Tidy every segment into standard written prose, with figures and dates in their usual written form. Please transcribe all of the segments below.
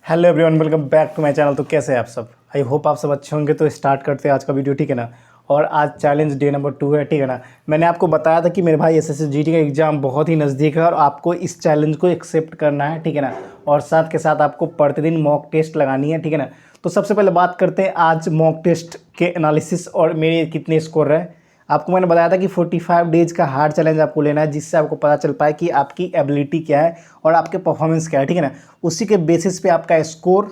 Hello everyone, welcome back to my channel. तो कैसे हैं आप सब? आई होप आप सब अच्छे होंगे। तो स्टार्ट करते हैं आज का वीडियो, ठीक है ना। और आज चैलेंज डे नंबर 2 है, ठीक है ना। मैंने आपको बताया था कि मेरे भाई एसएससी जीडी का एग्ज़ाम बहुत ही नज़दीक है और आपको इस चैलेंज को एक्सेप्ट करना है, ठीक है ना। और साथ के साथ आपको प्रतिदिन मॉक टेस्ट लगानी है, ठीक है ना। तो सबसे पहले बात करते हैं आज मॉक टेस्ट के एनालिसिस और मेरे कितने स्कोर रहे। आपको मैंने बताया था कि 45 डेज का हार्ड चैलेंज आपको लेना है, जिससे आपको पता चल पाए कि आपकी एबिलिटी क्या है और आपके परफॉर्मेंस क्या है, ठीक है ना। उसी के बेसिस पे आपका स्कोर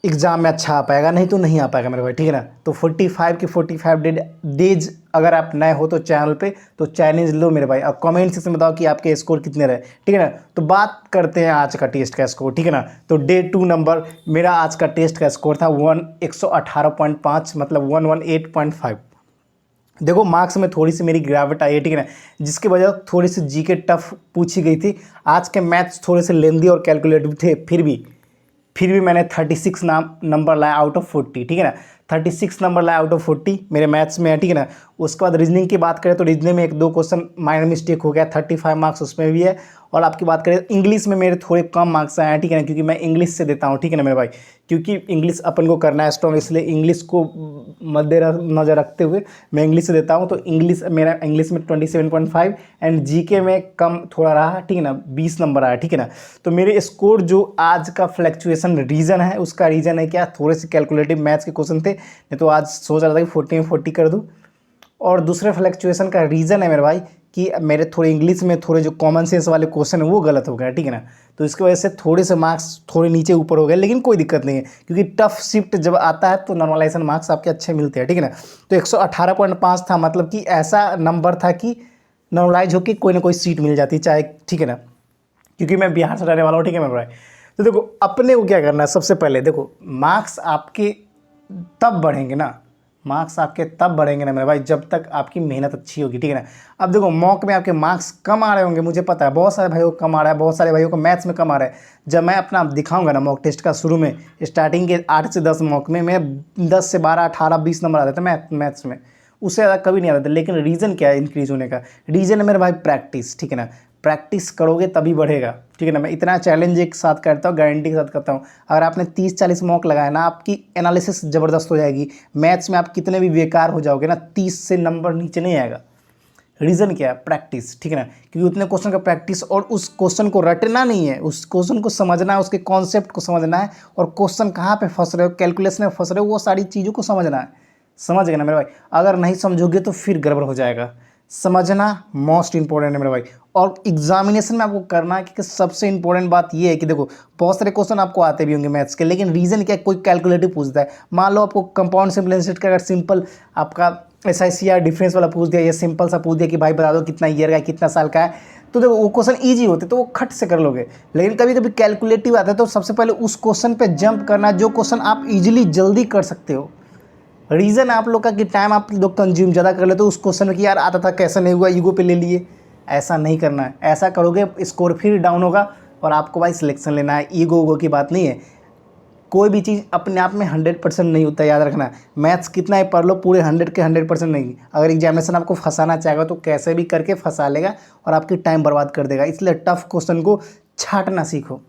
एग्ज़ाम में अच्छा आ पाएगा, नहीं तो नहीं आ पाएगा मेरे भाई, ठीक है ना। तो 45 के 45 डेज अगर आप नए हो तो चैनल पे तो चैलेंज लो मेरे भाई। अब कमेंट सेक्शन में बताओ कि आपके स्कोर कितने रहे, ठीक है ना। तो बात करते हैं आज का टेस्ट का स्कोर, ठीक है ना। तो डे 2 नंबर मेरा आज का टेस्ट का स्कोर था 118.5, मतलब 118.5। देखो मार्क्स में थोड़ी सी मेरी गिरावट आई है, ठीक है ना, जिसकी वजह थोड़ी सी जीके टफ पूछी गई थी। आज के मैथ्स थोड़े से लेंदी और कैलकुलेटिव थे, फिर भी मैंने 36 नंबर लाया आउट ऑफ 40, ठीक है ना। 36 नंबर लाया आउट ऑफ 40 मेरे मैथ्स में है, ठीक है ना। उसके बाद रीजनिंग की बात करें तो रीजनिंग में 1-2 क्वेश्चन माइनर मिस्टेक हो गया, 35 मार्क्स उसमें भी है। और आपकी बात करें इंग्लिश में मेरे थोड़े कम मार्क्स आए हैं, ठीक है ना, क्योंकि मैं इंग्लिश से देता हूँ, ठीक है ना मेरे भाई। क्योंकि इंग्लिश अपन को करना है स्ट्रॉन्ग, इसलिए इंग्लिश को मद्देनजर रखते हुए मैं इंग्लिश से देता हूँ। तो मेरा इंग्लिश में 27.5 एंड जीके में कम थोड़ा रहा, ठीक है ना, 20 नंबर आया, ठीक है ना। तो मेरे स्कोर जो आज का फ्लैक्चुएशन रीज़न है, उसका रीज़न है क्या, थोड़े से कैलकुलेटिव मैथ्स के क्वेश्चन थे, नहीं तो आज सोच रहा था कि 40 में 40 कर दूँ। और दूसरे फ्लैक्चुएशन का रीज़न है मेरे भाई कि मेरे थोड़े इंग्लिश में थोड़े जो कॉमन सेंस वाले क्वेश्चन है वो गलत हो गए, ठीक है ना। तो इसकी वजह से थोड़े से मार्क्स थोड़े नीचे ऊपर हो गए, लेकिन कोई दिक्कत नहीं है, क्योंकि टफ शिफ्ट जब आता है तो नॉर्मलाइजेशन मार्क्स आपके अच्छे मिलते हैं, ठीक है ना। तो 118.5 था, मतलब कि ऐसा नंबर था कि नॉर्मलाइज होकर कोई ना कोई सीट मिल जाती चाहे, ठीक है ना, क्योंकि मैं बिहार से रहने वाला हूँ, ठीक है मेरे भाई। तो देखो अपने को क्या करना है, सबसे पहले देखो मार्क्स आपके तब बढ़ेंगे ना, मार्क्स आपके तब बढ़ेंगे ना मेरे भाई जब तक आपकी मेहनत अच्छी होगी, ठीक है ना। अब देखो मॉक में आपके मार्क्स कम आ रहे होंगे, मुझे पता है बहुत सारे भाइयों को कम आ रहा है, बहुत सारे भाइयों को मैथ्स में कम आ रहा है। जब मैं अपना दिखाऊंगा ना मॉक टेस्ट का, शुरू में स्टार्टिंग के 8 से 10 मॉक में मैं 10 से 12, 18, 20 नंबर आते थे मैथ्स में, उससे ज़्यादा कभी नहीं आते थे। लेकिन रीज़न क्या है इंक्रीज़ होने का? रीज़न है मेरे भाई प्रैक्टिस, ठीक है ना। प्रैक्टिस करोगे तभी बढ़ेगा, ठीक है ना। मैं इतना चैलेंज एक साथ करता हूँ, गारंटी के साथ करता हूँ। अगर आपने 30-40 मॉक लगाया ना, आपकी एनालिसिस ज़बरदस्त हो जाएगी। मैथ्स में आप कितने भी बेकार हो जाओगे ना, 30 से नंबर नीचे नहीं आएगा। रीज़न क्या है? प्रैक्टिस, ठीक है ना। क्योंकि उतने क्वेश्चन का प्रैक्टिस, और उस क्वेश्चन को रटना नहीं है, उस क्वेश्चन को समझना है, उसके कॉन्सेप्ट को समझना है, और क्वेश्चन कहाँ पे फंस रहे हो, कैलकुलेशन में फंस रहे हो, वो सारी चीज़ों को समझना है। समझ गए ना मेरे भाई? अगर नहीं समझोगे तो फिर गड़बड़ हो जाएगा। समझना मोस्ट इंपॉर्टेंट है मेरे भाई। और एग्जामिनेशन में आपको करना है कि सबसे इंपॉर्टेंट बात ये है कि देखो बहुत सारे क्वेश्चन आपको आते भी होंगे मैथ्स के, लेकिन रीज़न क्या है, कोई कैलकुलेटिव पूछता है। मान लो आपको कंपाउंड सिंपल का अगर सिंपल आपका SICR डिफरेंस वाला पूछ दिया, या सिंपल सा पूछ दिया कि भाई बता दो कितना ईयर का है, कितना साल का है, तो देखो वो क्वेश्चन ईजी होते तो वो खट से कर लोगे। लेकिन कभी कभी कैलकुलेटिव आता है, तो सबसे पहले उस क्वेश्चन पे जंप करना जो क्वेश्चन आप इजीली जल्दी कर सकते हो। रीज़न आप लोग का कि टाइम आप लोग कंज्यूम ज़्यादा कर लेते हो उस क्वेश्चन में कि यार आता था कैसा नहीं हुआ, ईगो पे ले लिए। ऐसा नहीं करना है, ऐसा करोगे स्कोर फिर डाउन होगा। और आपको भाई सिलेक्शन लेना है, ईगो की बात नहीं है। कोई भी चीज़ अपने आप में 100% नहीं होता, याद रखना। मैथ्स कितना ही पढ़ लो, पूरे 100 के 100% नहीं। अगर एग्जामिनेशन आपको फंसाना चाहेगा तो कैसे भी करके फंसा लेगा और आपकी टाइम बर्बाद कर देगा। इसलिए टफ क्वेश्चन को छांटना सीखो,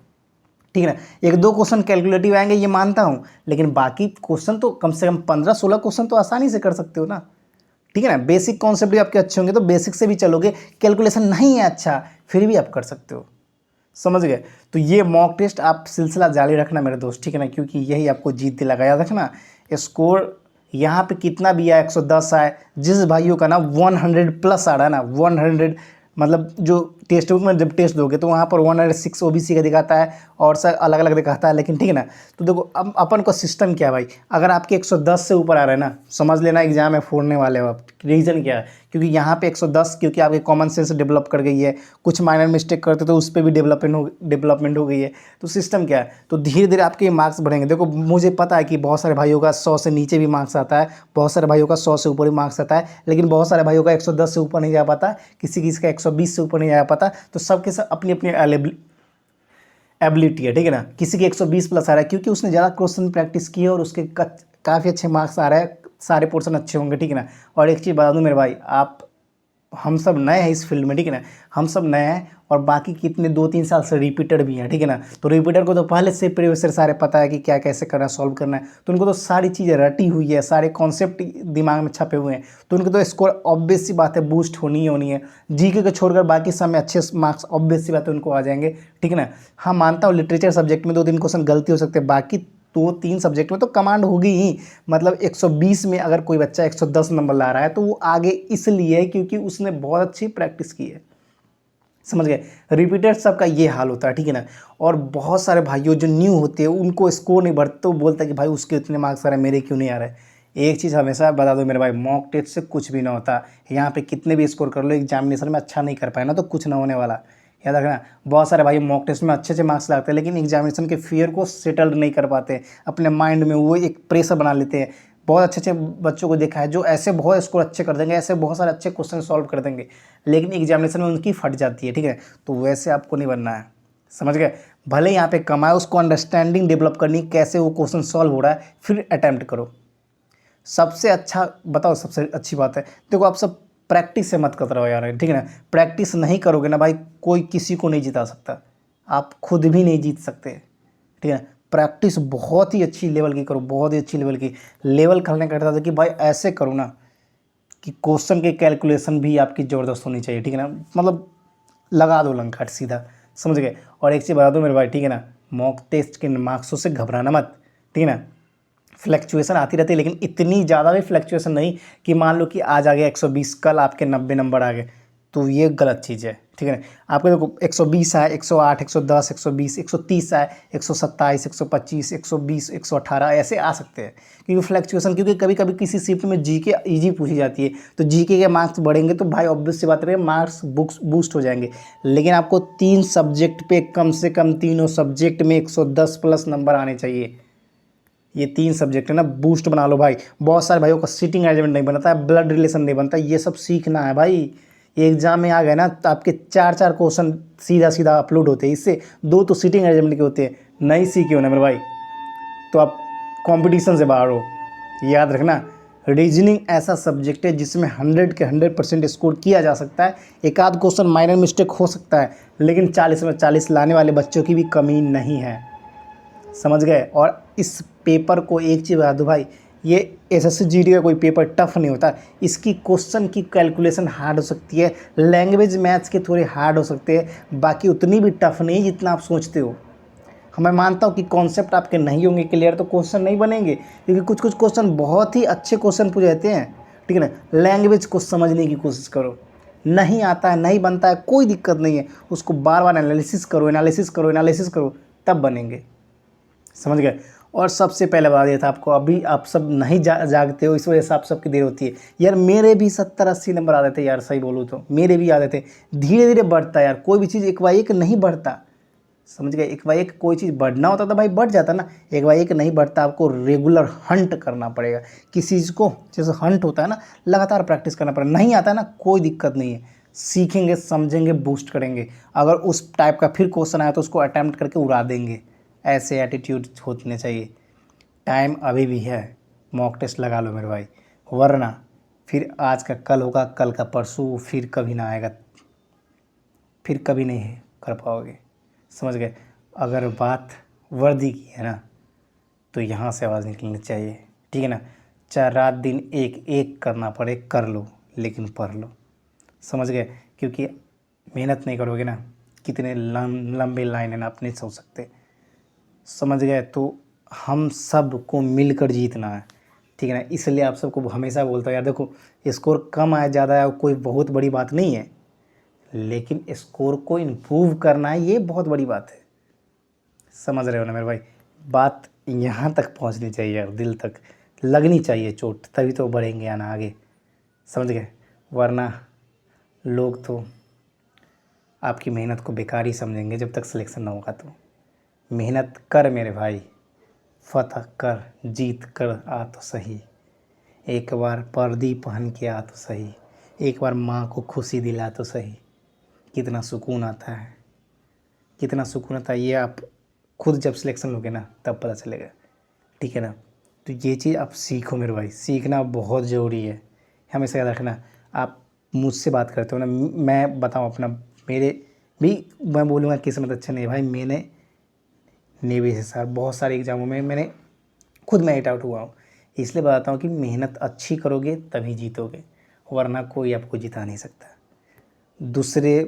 ठीक है ना। 1-2 क्वेश्चन कैलकुलेटिव आएंगे ये मानता हूँ, लेकिन बाकी क्वेश्चन तो कम से कम 15-16 क्वेश्चन तो आसानी से कर सकते हो ना, ठीक है ना। बेसिक कॉन्सेप्ट भी आपके अच्छे होंगे तो बेसिक से भी चलोगे। कैलकुलेशन नहीं है अच्छा, फिर भी आप कर सकते हो। समझ गए? तो ये मॉक टेस्ट आप सिलसिला जारी रखना मेरे दोस्त, ठीक है ना, क्योंकि यही आपको जीत दिलाएगा। याद रखना स्कोर यहाँ पे कितना भी आए, 110 आए, जिस भाइयों का ना 100+ आ रहा है ना, 100, मतलब जो टेक्स्ट बुक में जब टेस्ट दोगे तो वहाँ पर 106 OBC का दिखाता है और सब अलग अलग दिखाता है, लेकिन ठीक है ना। तो देखो अब अपन का सिस्टम क्या है भाई, अगर आपके 110 से ऊपर आ रहा है ना, समझ लेना एग्जाम में फोड़ने वाले हो आप। रीज़न क्या है? क्योंकि यहाँ पे 110 क्योंकि आपके कॉमन सेंस डेवलप कर गई है, कुछ माइनर मिस्टेक करते तो उस पर भी डेवलपमेंट हो गई है। तो सिस्टम क्या है, तो धीरे धीरे आपके मार्क्स बढ़ेंगे। देखो मुझे पता है कि बहुत सारे भाइयों का 100 से नीचे भी मार्क्स आता है, बहुत सारे भाइयों का 100 से ऊपर भी मार्क्स आता है, लेकिन बहुत सारे भाइयों का 110 से ऊपर नहीं जा पाता, किसी किसी का 120 से ऊपर नहीं जा पाता। तो सबके सब अपनी अपनी एबिलिटी है, ठीक है ना। किसी के 120+ आ रहा है क्योंकि उसने ज़्यादा क्वेश्चन प्रैक्टिस की है और उसके काफ़ी अच्छे मार्क्स आ रहे हैं, सारे पोर्शन अच्छे होंगे, ठीक है ना। और एक चीज़ बता दूं मेरे भाई, आप हम सब नए हैं इस फील्ड में, ठीक है ना, हम सब नए हैं और बाकी कितने 2-3 साल से रिपीटर भी हैं, ठीक है ना। तो रिपीटर को तो पहले से प्रीवियस सारे पता है कि क्या कैसे करना है, सॉल्व करना है, तो उनको तो सारी चीज़ें रटी हुई है, सारे कॉन्सेप्ट दिमाग में छपे हुए हैं, तो उनको तो स्कोर ऑब्वियस सी बात है बूस्ट होनी है। जीके को छोड़कर बाकी सब में अच्छे मार्क्स ऑब्वियस सी बात है उनको आ जाएंगे, ठीक है ना। हाँ मानता हूँ लिटरेचर सब्जेक्ट में 2-3 क्वेश्चन गलती हो सकते हैं, बाकी 2-3 सब्जेक्ट में तो कमांड होगी ही। मतलब 120 में अगर कोई बच्चा 110 नंबर ला रहा है तो वो आगे इसलिए है क्योंकि उसने बहुत अच्छी प्रैक्टिस की है, समझ गए। रिपीटर सबका ये हाल होता है, ठीक है ना। और बहुत सारे भाइयों जो न्यू होते हैं उनको स्कोर नहीं बढ़ते तो बोलता है कि भाई उसके इतने मार्क्स आ रहे हैं मेरे क्यों नहीं आ रहे। एक चीज़ हमेशा बता दो मेरे भाई, मॉक टेस्ट से कुछ भी ना होता। यहाँ पे कितने भी स्कोर कर लो, एग्जामिनेशन में अच्छा नहीं कर पाए ना तो कुछ ना होने वाला। याद रखना, बहुत सारे भाई मॉक टेस्ट में अच्छे मार्क्स लाते हैं लेकिन एग्जामिनेशन के फियर को सेटल्ड नहीं कर पाते, अपने माइंड में वो एक प्रेशर बना लेते हैं। बहुत अच्छे बच्चों को देखा है जो ऐसे बहुत स्कोर अच्छे कर देंगे, ऐसे बहुत सारे अच्छे क्वेश्चन सॉल्व कर देंगे, लेकिन एग्जामिनेशन में उनकी फट जाती है, ठीक है। तो वैसे आपको नहीं बनना है, समझ गए। भले यहाँ पे कमाए, उसको अंडरस्टैंडिंग डेवलप करनी कैसे वो क्वेश्चन सॉल्व हो रहा है, फिर अटैम्प्ट करो। सबसे अच्छा बताओ, सबसे अच्छी बात है देखो, आप सब प्रैक्टिस से मत करते रहो यार, ठीक है ना। प्रैक्टिस नहीं करोगे ना भाई, कोई किसी को नहीं जिता सकता, आप खुद भी नहीं जीत सकते, ठीक है। प्रैक्टिस बहुत ही अच्छी लेवल की करो, बहुत ही अच्छी लेवल की। लेवल करने का था कि भाई ऐसे करो ना कि क्वेश्चन के कैलकुलेशन भी आपकी ज़बरदस्त होनी चाहिए, ठीक है ना। मतलब लगा दो लंका सीधा, समझ गए। और एक चीज़ बता दो मेरे भाई, ठीक है ना, मॉक टेस्ट के मार्क्सों से घबराना मत, ठीक है ना। फ्लैक्चुएसन आती रहती है लेकिन इतनी ज़्यादा भी फ्लैक्चुएसन नहीं कि मान लो कि आज आ गया 120, कल आपके 90 नंबर आ गए, तो ये गलत चीज़ है, ठीक है ना। आपको देखो 120 आए, 108, 110, 120, 130 आए, 127, 125, 120, 118 ऐसे आ सकते हैं क्योंकि फ्लैक्चुएसन, क्योंकि कभी कभी किसी शिफ्ट में जीके ईजी पूछी जाती है तो जीके के मार्क्स बढ़ेंगे तो भाई ऑब्वियस सी बात है मार्क्स बुक्स बूस्ट हो जाएंगे। लेकिन आपको 3 सब्जेक्ट पे कम से कम तीनों सब्जेक्ट में 110 प्लस नंबर आने चाहिए। ये 3 सब्जेक्ट है ना, बूस्ट बना लो भाई। बहुत सारे भाइयों का सीटिंग अरेंजमेंट नहीं बनता है, ब्लड रिलेशन नहीं बनता, ये सब सीखना है भाई। ये एग्जाम में आ गए ना तो आपके 4-4 क्वेश्चन सीधा सीधा अपलोड होते हैं, इससे 2 तो सीटिंग अरेंजमेंट के होते हैं, नहीं सीखे हो ना मेरे भाई तो आप कंपटीशन से बाहर हो। याद रखना, रीजनिंग ऐसा सब्जेक्ट है जिसमें 100 के 100% स्कोर किया जा सकता है। एक आध क्वेश्चन माइनर मिस्टेक हो सकता है लेकिन 40 में 40 लाने वाले बच्चों की भी कमी नहीं है, समझ गए। और इस पेपर को एक चीज़ बता दूँ भाई, ये एसएससी जीडी का कोई पेपर टफ नहीं होता। इसकी क्वेश्चन की कैलकुलेशन हार्ड हो सकती है, लैंग्वेज मैथ्स के थोड़े हार्ड हो सकते हैं, बाकी उतनी भी टफ नहीं जितना आप सोचते हो। मैं मानता हूँ कि कॉन्सेप्ट आपके नहीं होंगे क्लियर तो क्वेश्चन नहीं बनेंगे, क्योंकि कुछ कुछ क्वेश्चन बहुत ही अच्छे क्वेश्चन पूछ जाते हैं, ठीक है ना। लैंग्वेज को समझने की कोशिश करो, नहीं आता है नहीं बनता है कोई दिक्कत नहीं है, उसको बार बार एनालिसिस करो एनालिसिस करो एनालिसिस करो, तब बनेंगे, समझ गए। और सबसे पहले बता दिया था आपको, अभी आप सब नहीं जागते हो, इस वजह से आप सबकी देर होती है यार। मेरे भी 70-80 नंबर आते थे यार, सही बोलूँ तो मेरे भी आते थे। धीरे धीरे बढ़ता है यार, कोई भी चीज़ एक बार एक नहीं बढ़ता, समझ गए। एक बार एक कोई चीज़ बढ़ना होता था भाई बढ़ जाता ना, एक बार एक नहीं बढ़ता, आपको रेगुलर हंट करना पड़ेगा किसी चीज़ को। जैसे हंट होता है ना, लगातार प्रैक्टिस करना पड़ेगा। नहीं आता ना कोई दिक्कत नहीं है, सीखेंगे समझेंगे बूस्ट करेंगे, अगर उस टाइप का फिर क्वेश्चन आया तो उसको अटैम्प्ट करके उड़ा देंगे। ऐसे एटीट्यूड होने चाहिए। टाइम अभी भी है, मॉक टेस्ट लगा लो मेरे भाई, वरना फिर आज का कल होगा, कल का परसों, फिर कभी ना आएगा, फिर कभी नहीं कर पाओगे, समझ गए। अगर बात वर्दी की है ना तो यहाँ से आवाज़ निकलनी चाहिए, ठीक है ना। चाहे रात दिन एक एक करना पड़े कर लो, लेकिन पढ़ लो, समझ गए। क्योंकि मेहनत नहीं करोगे ना, कितने लंबे लाइन है ना, आप नहीं सोच सकते, समझ गए। तो हम सब को मिलकर जीतना है, ठीक है ना। इसलिए आप सबको हमेशा बोलता हूँ यार देखो, स्कोर कम आया ज़्यादा आया कोई बहुत बड़ी बात नहीं है, लेकिन स्कोर को इम्प्रूव करना है, ये बहुत बड़ी बात है, समझ रहे हो ना मेरे भाई। बात यहाँ तक पहुँचनी चाहिए यार, दिल तक लगनी चाहिए चोट, तभी तो बढ़ेंगे या ना आगे, समझ गए। वरना लोग तो आपकी मेहनत को बेकार ही समझेंगे जब तक सिलेक्शन ना होगा। तो मेहनत कर मेरे भाई, फतह कर, जीत कर आ तो सही, एक बार वर्दी पहन के आ तो सही, एक बार माँ को खुशी दिला तो सही। कितना सुकून आता है, कितना सुकून आता है, ये आप खुद जब सिलेक्शन लोगे ना तब पता चलेगा, ठीक है ना। तो ये चीज़ आप सीखो मेरे भाई, सीखना बहुत ज़रूरी है, हमेशा याद रखना। आप मुझसे बात करते हो ना, मैं बताऊँ अपना, मेरे भी मैं बोलूँगा किस्मत अच्छा नहीं है भाई। मैंने नेवी से सर बहुत सारे एग्ज़ामों में मैंने खुद मैं एट आउट हुआ हूँ। इसलिए बताता हूँ कि मेहनत अच्छी करोगे तभी जीतोगे, वरना कोई आपको जिता नहीं सकता। दूसरे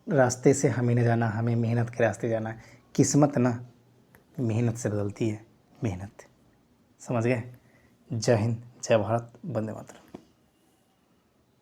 रास्ते से हमें न जाना, हमें मेहनत के रास्ते जाना है। किस्मत ना मेहनत से बदलती है, मेहनत। समझ गए? जय हिंद, जय भारत, वंदे मातरम।